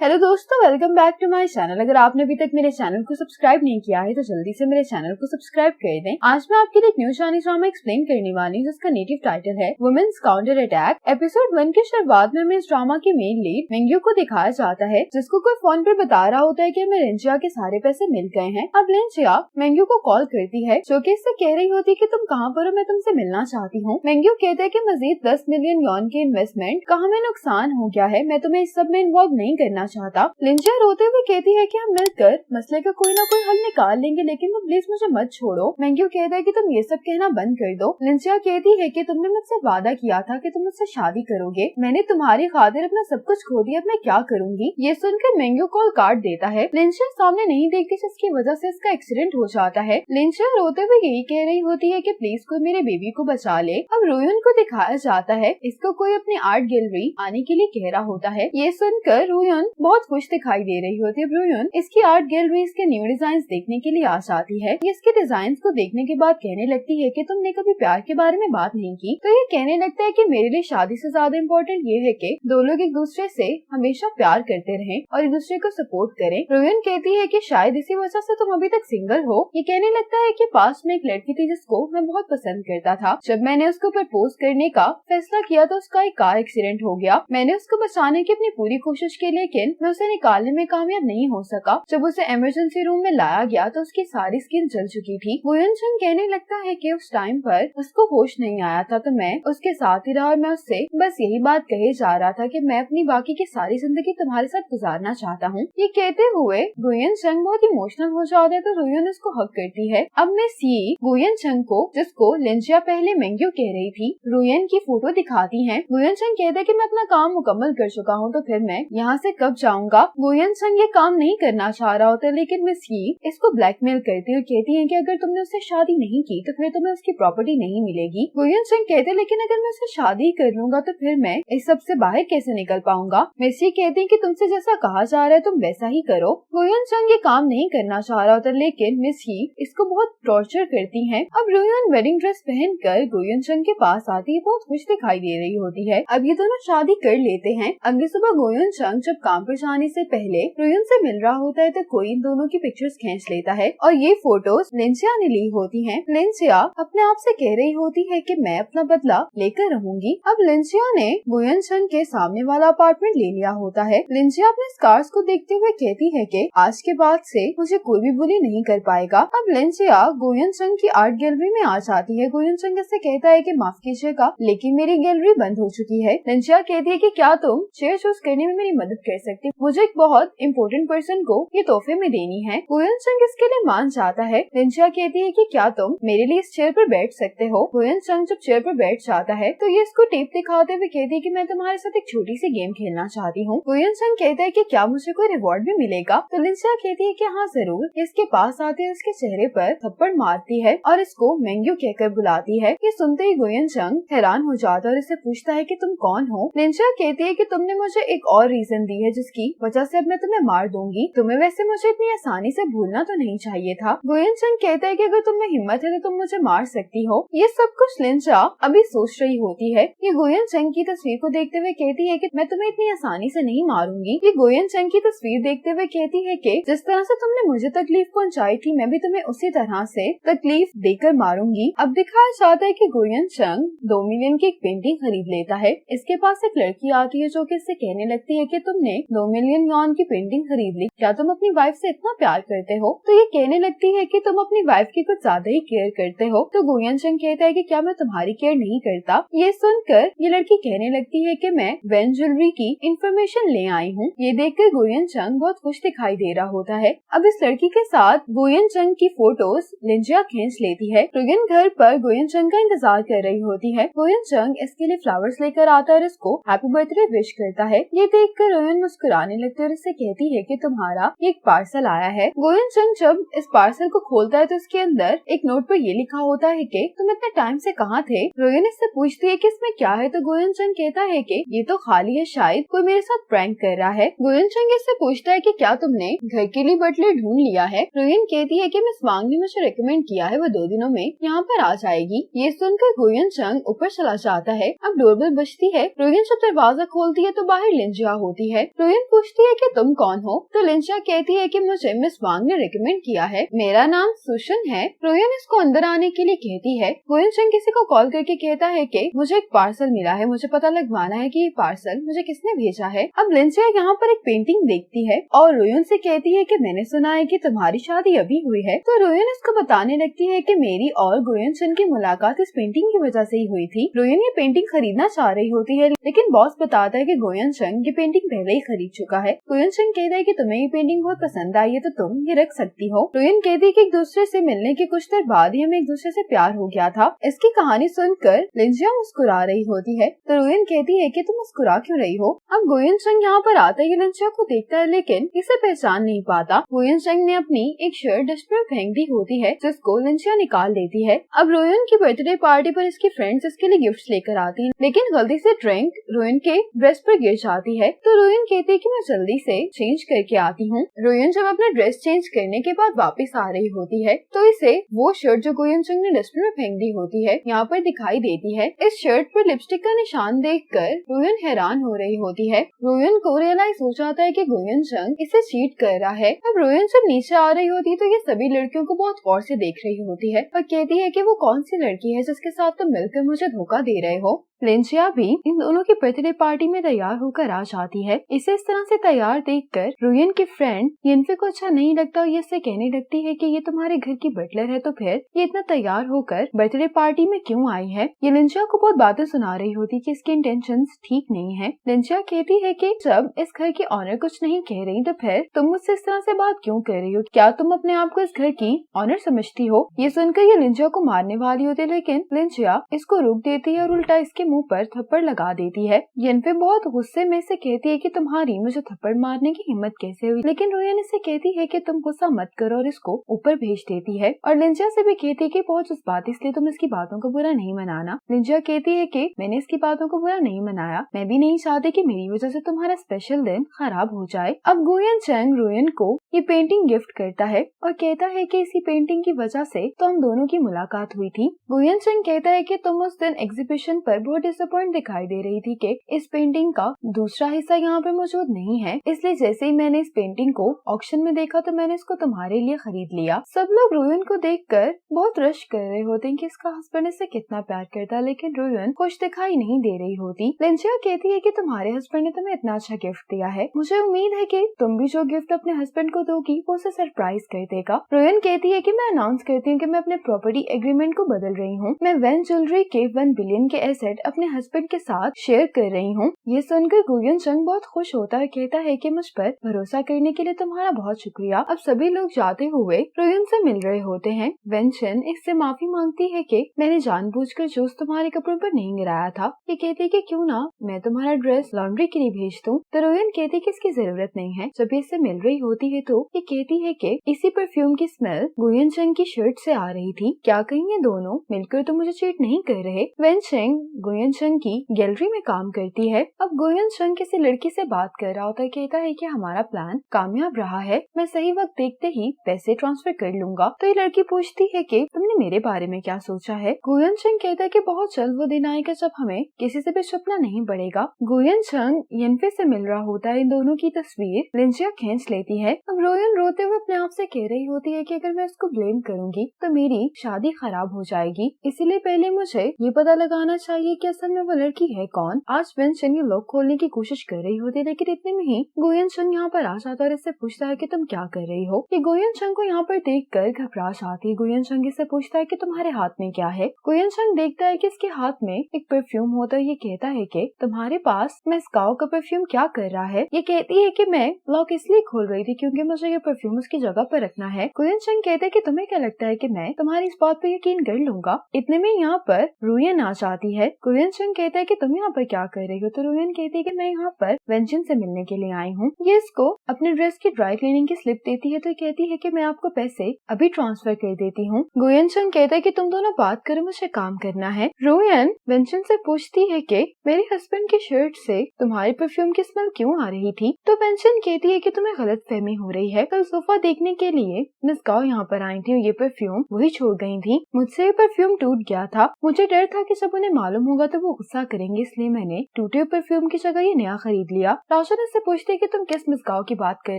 Hello दोस्तों, welcome back to my channel. अगर आपने अभी तक मेरे चैनल को सब्सक्राइब नहीं किया है तो जल्दी से मेरे चैनल को सब्सक्राइब कर दें। आज मैं आपके लिए एक न्यू चाइनीज ड्रामा एक्सप्लेन करने वाली हूँ जिसका नेटिव टाइटल है वुमेन्स काउंटर अटैक। एपिसोड 1 के शुरुआत में हमें इस ड्रामा की मेन लीड मेंग्यू को दिखाया जाता है, जिसको कोई फोन पर बता रहा होता है कि हमें लिंचिया के सारे पैसे मिल गए हैं। अब लिंचिया मेंग्यू को कॉल करती है जो कि इससे कह रही होती है कि तुम कहाँ पर हो, मैं तुमसे मिलना चाहती हूँ। मेंग्यू कहता है कि मजीद 10 मिलियन यॉन के इन्वेस्टमेंट का हमें नुकसान हो गया है, मैं तुम्हें इस सब में इन्वॉल्व नहीं करना चाहता। लिंचिया रोते हुए कहती है कि हम मिलकर मसले का कोई ना कोई हल निकाल लेंगे, लेकिन तुम प्लीज मुझे मत छोड़ो। मेंग्यू कहता है कि तुम ये सब कहना बंद कर दो। लिंचिया कहती है कि तुमने मुझसे वादा किया था कि तुम मुझसे शादी करोगे, मैंने तुम्हारी खातिर अपना सब कुछ खो दिया, अब मैं क्या करूंगी। ये सुनकर मेंग्यू कॉल काट देता है। लिंचिया सामने नहीं देखती जिसकी वजह से इसका एक्सीडेंट हो जाता है। लिंचिया रोते हुए यही कह रही होती है कि प्लीज कोई मेरे बेबी को बचा ले। अब रुयन को दिखाया जाता है, इसको कोई अपनी आर्ट गैलरी आने के लिए कह रहा होता है। ये सुनकर रुयन बहुत खुश दिखाई दे रही होती है। रुयन इसकी आर्ट गैलरी के न्यू डिजाइन देखने के लिए आ जाती है। ये इसके डिजाइन को देखने के बाद कहने लगती है कि तुमने कभी प्यार के बारे में बात नहीं की। तो ये कहने लगता है कि मेरे लिए शादी से ज्यादा इम्पोर्टेंट ये है कि दो लोग एक दूसरे से हमेशा प्यार करते रहें और एक दूसरे को सपोर्ट करें। रुयन कहती है कि शायद इसी वजह से तुम अभी तक सिंगल हो। ये कहने लगता है कि पास में एक लड़की थी जिसको मैं बहुत पसंद करता था। जब मैंने उसको प्रपोज करने का फैसला किया तो उसका एक कार एक्सीडेंट हो गया। मैंने उसको बचाने की अपनी पूरी कोशिश की, लेकिन मैं उसे निकालने में कामयाब नहीं हो सका। जब उसे इमरजेंसी रूम में लाया गया तो उसकी सारी स्किन जल चुकी थी। वुयन चंग कहने लगता है कि उस टाइम पर उसको होश नहीं आया था, तो मैं उसके साथ ही रहा और मैं उससे बस यही बात कहे जा रहा था कि मैं अपनी बाकी की सारी जिंदगी तुम्हारे साथ गुजारना चाहता हूँ। ये कहते हुए वुयन चंग बहुत इमोशनल हो जाता है, तो रुयन उसको हक करती है। अब मैं सी वुयन चंग को, जिसको लिंचिया पहले मेंग्यू कह रही थी, रुयन की फोटो दिखाती है। वुयन चंग कहता है कि मैं अपना काम मुकम्मल कर चुका हूँ, तो फिर मैं यहाँ से कब जाऊंगा। वुयन चंग ये काम नहीं करना चाह रहा होता, लेकिन मिस ही इसको ब्लैकमेल करती है और कहती है कि अगर तुमने उससे शादी नहीं की तो फिर तुम्हें उसकी प्रॉपर्टी नहीं मिलेगी। वुयन चंग कहते लेकिन अगर मैं उससे शादी कर लूंगा तो फिर मैं इस सब से बाहर कैसे निकल पाऊंगा। मिस ही कहती है कि तुमसे जैसा कहा जा रहा है तुम वैसा ही करो। वुयन चंग ये काम नहीं करना चाह रहा होता, लेकिन मिस ही इसको बहुत टॉर्चर करती है। अब रुयन वेडिंग ड्रेस पहनकर वुयन चंग के पास आती है, बहुत खुश दिखाई दे रही होती है। अब ये दोनों शादी कर लेते हैं। अगली सुबह वुयन चंग जब काम पर जाने से पहले रुयन से मिल रहा होता है तो कोई इन दोनों की पिक्चर्स खींच लेता है और ये फोटोज लिंचिया ने ली होती हैं। लिंचिया अपने आप से कह रही होती है कि मैं अपना बदला लेकर रहूंगी। अब लिंचिया ने वुयन चंग के सामने वाला अपार्टमेंट ले लिया होता है। लिंचिया अपने स्कार्स को देखते हुए कहती है कि आज के बाद से मुझे कोई भी बुली नहीं कर पाएगा। अब लिंचिया वुयन चंग की आर्ट गैलरी में आ जाती है। वुयन चंग इससे कहता है कि माफ कीजिएगा, लेकिन मेरी गैलरी बंद हो चुकी है। लिंचिया कहती है कि क्या तुम चेयर चूज करने में मेरी मदद कर सकती, मुझे एक बहुत इम्पोर्टेंट पर्सन को ये तोहफे में देनी है। वुयन चंग इसके लिए मान जाता है। लिंचिया कहती है कि क्या तुम मेरे लिए इस चेयर पर बैठ सकते हो। वुयन चंग जब चेयर पर बैठ जाता है तो ये इसको टेप दिखाते हुए कहती है कि मैं तुम्हारे साथ एक छोटी सी गेम खेलना चाहती हूँ। वुयन चंग कहता है कि क्या मुझे कोई रिवॉर्ड भी मिलेगा। तो लिंचिया कहती है कि हाँ जरूर। इसके पास आती है, उसके चेहरे पर थप्पड़ मारती है और इसको मेंग्यू कहकर बुलाती है। ये सुनते ही वुयन चंग हैरान हो जाता है और इससे पूछता है कि तुम कौन हो। लिंचिया कहती है कि तुमने मुझे एक और रीजन दी है जिसकी वजह से अब मैं तुम्हें मार दूंगी। तुम्हें वैसे मुझे इतनी आसानी से भूलना तो नहीं चाहिए था। वुयन चंग कहता है कि अगर तुम्हें हिम्मत है तो तुम मुझे मार सकती हो। ये सब कुछ लिंचिया अभी सोच रही होती है। ये वुयन चंग की तस्वीर को देखते हुए कहती है कि मैं तुम्हें इतनी आसानी से नहीं मारूंगी। ये वुयन चंग की तस्वीर देखते हुए कहती है कि जिस तरह से तुमने मुझे तकलीफ पहुंचाई थी, मैं भी तुम्हें उसी तरह से तकलीफ देकर मारूंगी। अब दिखाया जाता है कि वुयन चंग 2 मिलियन की एक पेंटिंग खरीद लेता है। इसके पास एक लड़की आती है जो कि इससे कहने लगती है कि तुमने 2 मिलियन यॉन की पेंटिंग खरीद ली, क्या तुम अपनी वाइफ से इतना प्यार करते हो। तो ये कहने लगती है कि तुम अपनी वाइफ की कुछ ज्यादा ही केयर करते हो। तो वुयन चंग कहता है कि क्या मैं तुम्हारी केयर नहीं करता। ये सुनकर ये लड़की कहने लगती है कि मैं वेन ज्वेलरी की इंफॉर्मेशन ले आई हूँ। ये देखकर वुयन चंग बहुत खुश दिखाई दे रहा होता है। अब इस लड़की के साथ वुयन चंग की फोटोज लिंचिया खींच लेती है। रुयन घर पर वुयन चंग का इंतजार कर रही होती है। वुयन चंग इसके लिए फ्लावर्स लेकर आता है और इसको हैप्पी बर्थडे विश करता है। ये देखकर रुयन मुस्कुराने लगती है और इससे कहती है कि तुम्हारा एक पार्सल आया है। वुयन चंग जब इस पार्सल को खोलता है तो इसके अंदर एक नोट पर ये लिखा होता है कि तुम इतने टाइम से कहाँ थे। रुयन इससे पूछती है कि इसमें क्या है, तो वुयन चंग कहता है कि ये तो खाली है, शायद कोई मेरे साथ प्रैंक कर रहा है। वुयन चंग इससे पूछता है कि क्या तुमने घर के लिए बटलर ढूंढ लिया है। रुयन कहती है कि मिस वांग ने मुझे रेकमेंड किया है, वो 2 दिनों में यहाँ पर आ जाएगी। ये सुनकर वुयन चंग ऊपर चला जाता है। अब डोरबेल बजती है। रुयन जब दरवाजा खोलती है तो बाहर लिंचिया होती है। रोयन पूछती है कि तुम कौन हो, तो लिंशिया कहती है कि मुझे मिस वांग ने रिकमेंड किया है, मेरा नाम सुशन है। रोयन इसको अंदर आने के लिए कहती है। गोयन चंग किसी को कॉल करके कहता है कि मुझे एक पार्सल मिला है, मुझे पता लगवाना है कि ये पार्सल मुझे किसने भेजा है। अब लिंशिया यहाँ पर एक पेंटिंग देखती है और रोयन से कहती है कि मैंने सुना है कि तुम्हारी शादी अभी हुई है। तो रोयन इसको बताने लगती है कि मेरी और गोयन चंग की मुलाकात इस पेंटिंग की वजह से ही हुई थी। रोयन ये पेंटिंग खरीदना चाह रही होती है, लेकिन बॉस बताता है कि गोयन चंग ये पेंटिंग पहले ही खरीद चुका है। गोयन चंग कहता है कि तुम्हें ये पेंटिंग बहुत पसंद आई है तो तुम ये रख सकती हो। रोयन कहती है कि एक दूसरे से मिलने के कुछ देर बाद ही हमें एक दूसरे से प्यार हो गया था। इसकी कहानी सुनकर लिंशिया मुस्कुरा रही होती है, तो रोयन कहती है कि तुम मुस्कुरा क्यों रही हो। अब गोयन चंग यहाँ पर आता है, लिंशिया को देखता है लेकिन इसे पहचान नहीं पाता। गोयन चंग ने अपनी एक शर्ट डस्टबिन में फेंक दी होती है, जिसको लिंशिया निकाल देती है। अब रोयन की बर्थडे पार्टी पर इसकी फ्रेंड्स इसके लिए गिफ्ट्स लेकर आती हैं, लेकिन गलती से ड्रिंक रोयन के ड्रेस पर गिर जाती है। तो रोयन कहती है कि मैं जल्दी से चेंज करके आती हूँ। रोयन जब अपना ड्रेस चेंज करने के बाद वापस आ रही होती है तो इसे वो शर्ट जो गोयन चंग ने डस्टबिन में फेंक दी होती है यहाँ पर दिखाई देती है। इस शर्ट पर लिपस्टिक का निशान देखकर रोयन हैरान हो रही होती है। रोयन को रियलाइज हो जाता है कि गोयन चंग इसे चीट कर रहा है। अब रोयन जब नीचे आ रही होती है तो ये सभी लड़कियों को बहुत गौर से देख रही होती है और कहती है कि वो कौन सी लड़की है जिसके साथ तुम मिलकर मुझे धोखा दे रहे हो। लिंशिया भी इन दोनों की बर्थडे पार्टी में तैयार होकर आ जाती है। इसे इस तरह से तैयार देखकर रोयन की फ्रेंड यिनफे को अच्छा नहीं लगता और ये इससे कहने लगती है कि ये तुम्हारे घर की बटलर है तो फिर ये इतना तैयार होकर बर्थडे पार्टी में क्यों आई है। ये लिंशिया को बहुत बातें सुना रही होती कि इसकी इंटेंशंस ठीक नहीं है। लिंशिया कहती है कि जब इस घर की ऑनर कुछ नहीं कह रही तो फिर तुम मुझसे इस तरह से बात क्यों कर रही हो, क्या तुम अपने आप को इस घर की ऑनर समझती हो। ये सुनकर ये लिंशिया को मारने वाली होती है, लेकिन लिंशिया इसको रोक देती है और उल्टा इसके मुंह पर थप्पड़ लगा देती है। यिनफे बहुत गुस्से में से कहती है कि तुम्हारी मुझे थप्पड़ मारने की हिम्मत कैसे हुई, लेकिन रोयन इसे कहती है कि तुम गुस्सा मत करो और इसको ऊपर भेज देती है। और लिंशिया से भी कहती है कि बहुत जज्बाती इसलिए तुम इसकी बातों को बुरा नहीं मनाना। लिंशिया कहती है कि मैंने इसकी बातों को बुरा नहीं मनाया, मैं भी नहीं चाहती कि मेरी वजह से तुम्हारा स्पेशल दिन खराब हो जाए। अब गोयन चंग रोयन को ये पेंटिंग गिफ्ट करता है और कहता है कि इसी पेंटिंग की वजह से तो हम दोनों की मुलाकात हुई थी। गोयन चंग कहता है कि तुम उस दिन एग्जीबिशन पर बहुत डिसअपॉइंट दिखाई दे रही थी कि इस पेंटिंग का दूसरा हिस्सा यहाँ पे मौजूद नहीं है, इसलिए जैसे ही मैंने इस पेंटिंग को ऑक्शन में देखा तो मैंने इसको तुम्हारे लिए खरीद लिया। सब लोग रोयन को देखकर बहुत रश कर रहे होते हैं कि इसका हस्बैंड इससे कितना प्यार करता है, लेकिन रोयन खुश दिखाई नहीं दे रही होती। लिंशिया कहती है कि तुम्हारे हस्बैंड ने तुम्हें इतना अच्छा गिफ्ट दिया है, मुझे उम्मीद है कि तुम भी जो गिफ्ट अपने हस्बैंड को दोगी वो उसे सरप्राइज कर देगा। रोयन कहती है कि मैं अनाउंस करती हूँ कि मैं अपने प्रॉपर्टी एग्रीमेंट को बदल रही हूँ, मैं वैन ज्वेलरी के 1 बिलियन के एसेट अपने हस्बैंड के साथ शेयर कर रही हूँ। ये सुनकर गोयन चंग बहुत खुश होता है, कहता है कि मुझ पर भरोसा करने के लिए तुम्हारा बहुत शुक्रिया। अब सभी लोग जाते हुए रोयन से मिल रहे होते हैं। वेन चेन इससे माफी मांगती है कि मैंने जानबूझकर जूस तुम्हारे कपड़ों पर नहीं गिराया था। ये कहती है कि क्यों ना मैं तुम्हारा ड्रेस लॉन्ड्री के लिए भेज दूं। तो रोयन कहती है कि इसकी जरूरत नहीं है। जब ये इससे मिल रही होती है तो ये कहती है कि इसी परफ्यूम की स्मेल गोयन चंग की शर्ट से आ रही थी, क्या कहीं ये दोनों मिलकर तो मुझे चीट नहीं कर रहे। वेन चेंग गोयन चंग की गैलरी में काम करती है। अब गोयन चंग किसी लड़की से बात कर रहा होता है, कहता है कि हमारा प्लान कामयाब रहा है, मैं सही वक्त देखते ही पैसे ट्रांसफर कर लूंगा। तो ये लड़की पूछती है कि तुमने मेरे बारे में क्या सोचा है। गोयन चंग कहता है कि बहुत जल्द वो दिन आएगा जब हमें किसी से भी छुपना नहीं पड़ेगा। गोयन चंग यिनफे से मिल रहा होता है, इन दोनों की तस्वीर लिंशिया खींच लेती है। अब रोयन रोते हुए अपने आप से कह रही होती है कि अगर मैं इसको ब्लेम करूंगी तो मेरी शादी खराब हो जाएगी, इसीलिए पहले मुझे ये पता लगाना चाहिए कि असल में वो लड़की है कौन। आज वेन चेन ये लॉक खोलने की कोशिश कर रही होती है, लेकिन इतने में ही गोयन चंग यहाँ पर आ जाता है और इससे पूछता है कि तुम क्या कर रही हो। ये गोयन चंग को यहाँ पर देख कर घबरा जाती है। गोयन चंग इससे पूछता है कि तुम्हारे हाथ में क्या है। गोयन चंग देखता है कि इसके हाथ में एक परफ्यूम होता है। ये कहता है कि तुम्हारे पास मेस्काओ का परफ्यूम क्या कर रहा है। ये कहती है कि मैं लॉक इसलिए खोल रही थी क्योंकि मुझे ये परफ्यूम उसकी जगह पर रखना है। गोयन चंग कहता है कि तुम्हें क्या लगता है कि मैं तुम्हारी इस बात पर यकीन कर लूंगा। इतने में यहाँ पर रोयन आ जाती है। गोयन चंग कहता है कि तुम यहाँ पर क्या कर रही हो। तो रोयन कहती है कि मैं यहाँ पर वेंचन से मिलने के लिए आई हूँ। ये इसको अपने ड्रेस की ड्राई क्लीनिंग की स्लिप देती है। तो कहती है कि मैं आपको पैसे अभी ट्रांसफर कर देती हूँ। गोयन चंग कहता है कि तुम दोनों बात करो, मुझे काम करना है। रोयन वेंचन से पूछती है कि मेरे हस्बैंड की शर्ट से तुम्हारी परफ्यूम की स्मेल क्यों आ रही थी। तो वेंचन कहती है कि तुम्हें गलत फहमी हो रही है, कल सोफा देखने के लिए मेस्काओ यहाँ पर आई थी और ये परफ्यूम वही छोड़ गई थी। मुझसे ये परफ्यूम टूट गया था। मुझे डर था कि जब उन्हें मालूम होगा तो वो गुस्सा करेंगे, इसलिए मैंने टूटे परफ्यूम की जगह ये नया खरीद लिया। रोशन इससे पूछती है कि तुम किस मिसगांव की बात कर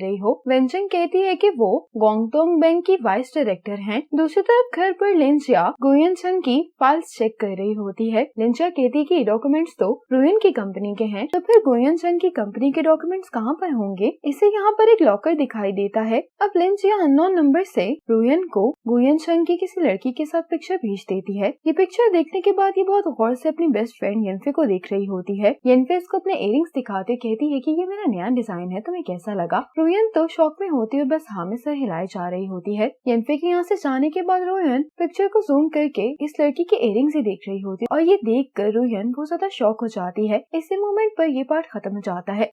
रही हो। वेंचन कहती है कि वो गोंगटोंग बैंक की वाइस डायरेक्टर हैं। दूसरी तरफ घर पर लिंजिया गुयन सन की फाइल्स चेक कर रही होती है। लिंजिया कहती है कि डॉक्यूमेंट्स तो रुयन की कंपनी के हैं, तो फिर गुयन सन की कंपनी के डॉक्यूमेंट्स कहाँ पर होंगे। इसे यहाँ पर एक लॉकर दिखाई देता है। अब लिंजिया अननोन नंबर से रुयन को गुयन सन की किसी लड़की के साथ पिक्चर भेज देती है। ये पिक्चर देखने के बाद ये बहुत गौर से अपनी बेस्ट फ्रेंड येनफे को देख रही होती है। येनफे इसको अपने इयरिंग्स दिखाते कहती है कि ये मेरा नया डिजाइन है, तुम्हें कैसा लगा। रुयन तो शॉक में होती हुई बस हाँ में सर हिलाए जा रही होती है। येनफे के यहाँ से जाने के बाद रुयन पिक्चर को जूम करके इस लड़की के इयरिंग्स ही देख रही होती है और ये देख कर रुयन बहुत ज्यादा शॉक हो जाती है। इसी मोमेंट पर ये पार्ट खत्म हो जाता है।